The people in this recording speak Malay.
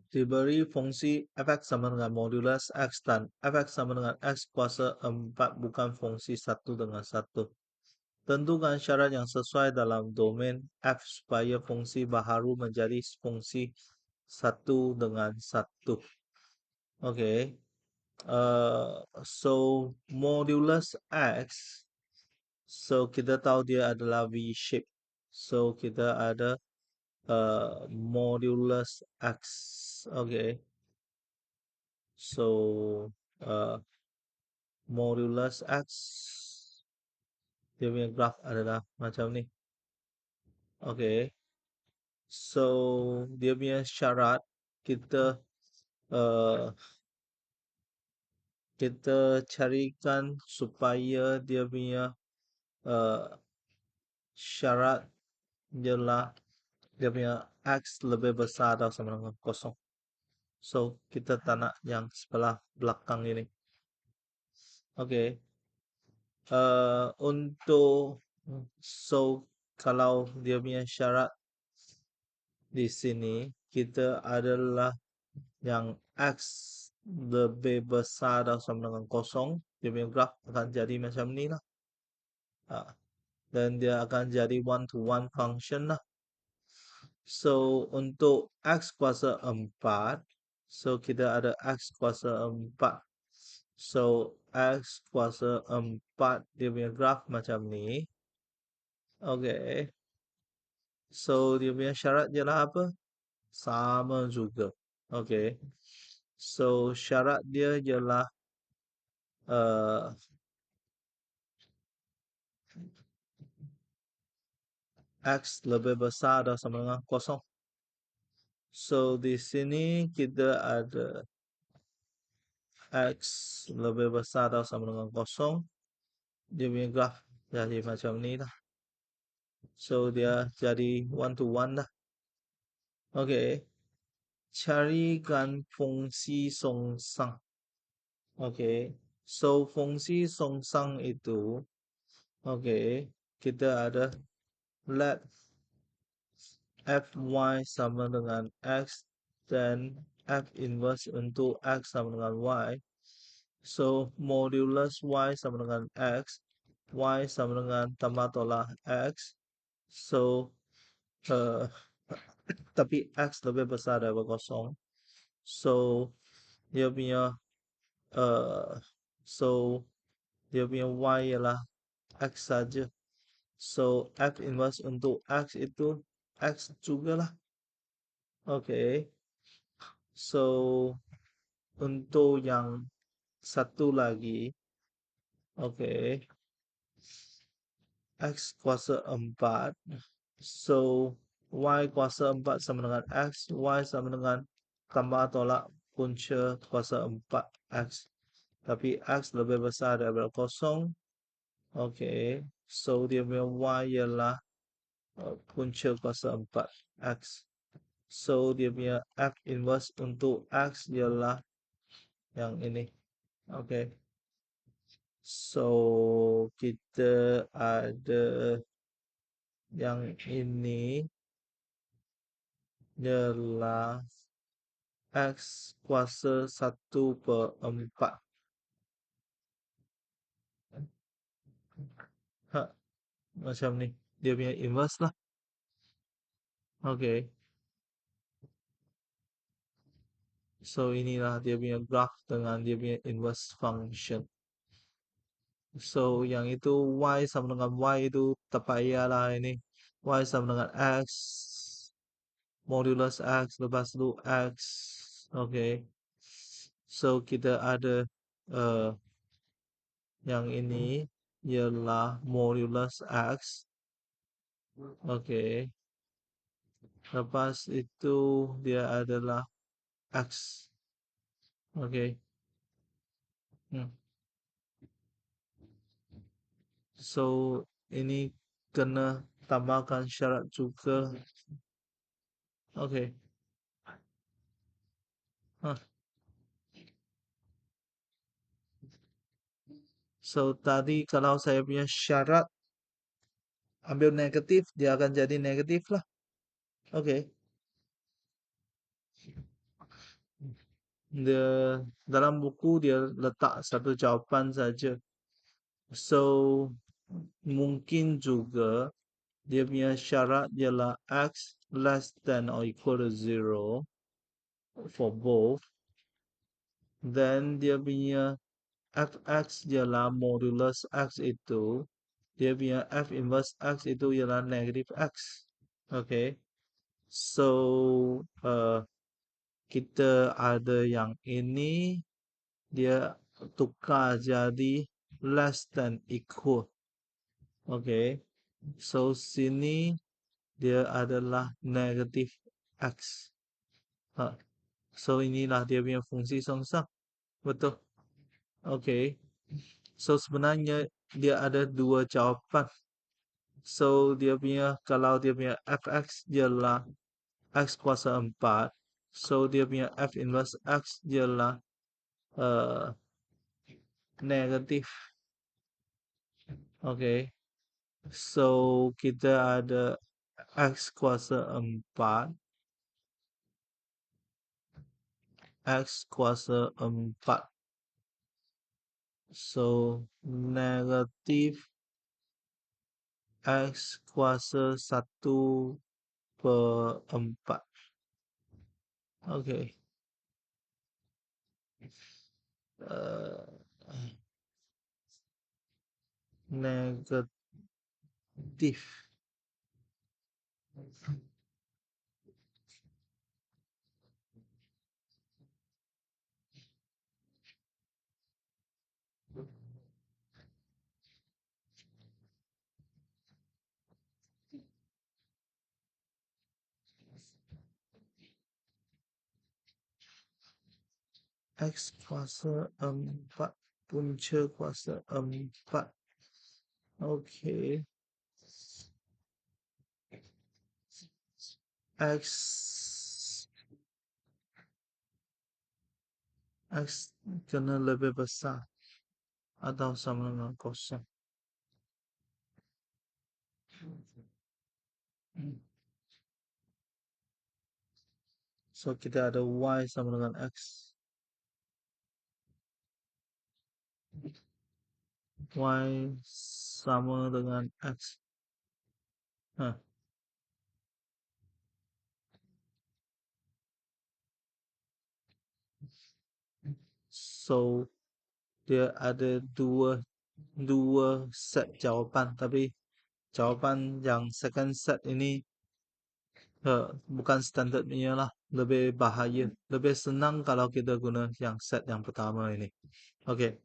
diberi fungsi f(x) sama dengan modulus x dan f(x) sama dengan x kuasa 4 bukan fungsi 1 dengan 1. Tentukan syarat yang sesuai dalam domain f supaya fungsi baharu menjadi fungsi 1 dengan 1. Okay. So modulus x, so kita tahu dia adalah V shape. So kita ada modulus x. Okay. So modulus x, dia punya graf adalah macam ni. Okay. So dia punya syarat kita kita carikan supaya dia punya syarat ialah dia punya x lebih besar atau sama dengan kosong. So kita tak nak yang sebelah belakang ini. Okay. Untuk so kalau dia punya syarat di sini kita adalah yang x lebih besar atau sama dengan kosong, dia punya graf akan jadi macam ni lah. Dan dia akan jadi one-to-one function lah. So untuk x kuasa 4, so kita ada x kuasa 4. So x kuasa 4 dia punya graf macam ni. Okay. So dia punya syarat ialah apa? Sama juga. Okay. So syarat dia ialah x lebih besar atau sama dengan kosong. So di sini kita ada x lebih besar atau sama dengan kosong. Dia punya graf jadi macam ni lah. So dia jadi one to one lah. Okay. Carikan fungsi songsang. Okay. So fungsi songsang itu, okay, kita ada let fy sama dengan x dan f inverse untuk x sama dengan y. So modulus y sama dengan x, y sama dengan tambah tolak x. So tapi x lebih besar daripada kosong. So dia punya so dia punya y ialah x saja. So f inverse untuk x itu x jugalah. Okay. So untuk yang satu lagi, okay, x kuasa 4. So y kuasa 4 sama dengan x, y sama dengan tambah tolak punca kuasa 4x. Tapi x lebih besar daripada kosong. Okay. So dia punya y ialah punca kuasa 4x. So dia punya f inverse untuk x ialah yang ini. Okay. So kita ada yang ini ialah x kuasa 1/4. Macam ni. Dia punya inverse lah. Okay. So inilah dia punya graph dengan dia punya inverse function. So yang itu y sama dengan y itu tak payahlah ini. Y sama dengan x modulus x lepas itu x. Okay. So kita ada yang ini ialah modulus x. Okay. Lepas itu dia adalah x. Okay. So ini kena tambahkan syarat juga. Okay. So tadi kalau saya punya syarat ambil negatif, dia akan jadi negatif lah. Okay. Dia dalam buku dia letak satu jawapan saja. So mungkin juga dia punya syarat ialah x less than or equal to zero for both. Then dia punya fx ialah modulus x itu, dia punya f inverse x itu ialah negative x. Okay. So kita ada yang ini, dia tukar jadi less than equal. Okay. So sini dia adalah negative x. So inilah dia punya fungsi sengsang. Betul. Okay. So sebenarnya dia ada dua jawapan. So dia punya, kalau dia punya fx ialah x kuasa 4. So dia punya f inverse x ialah negatif. Okay. So kita ada x kuasa 4. X kuasa 4. So negatif x kuasa 1/4. Okay. Negatif x kuasa 4 punca kuasa 4. Okay. X kena lebih besar atau sama dengan kosong. So kita ada Y sama dengan X. Y sama dengan X. So dia ada dua set jawapan, tapi jawapan yang second set ini bukan standard punya lah, lebih bahaya, lebih senang kalau kita guna yang set yang pertama ini. Okay.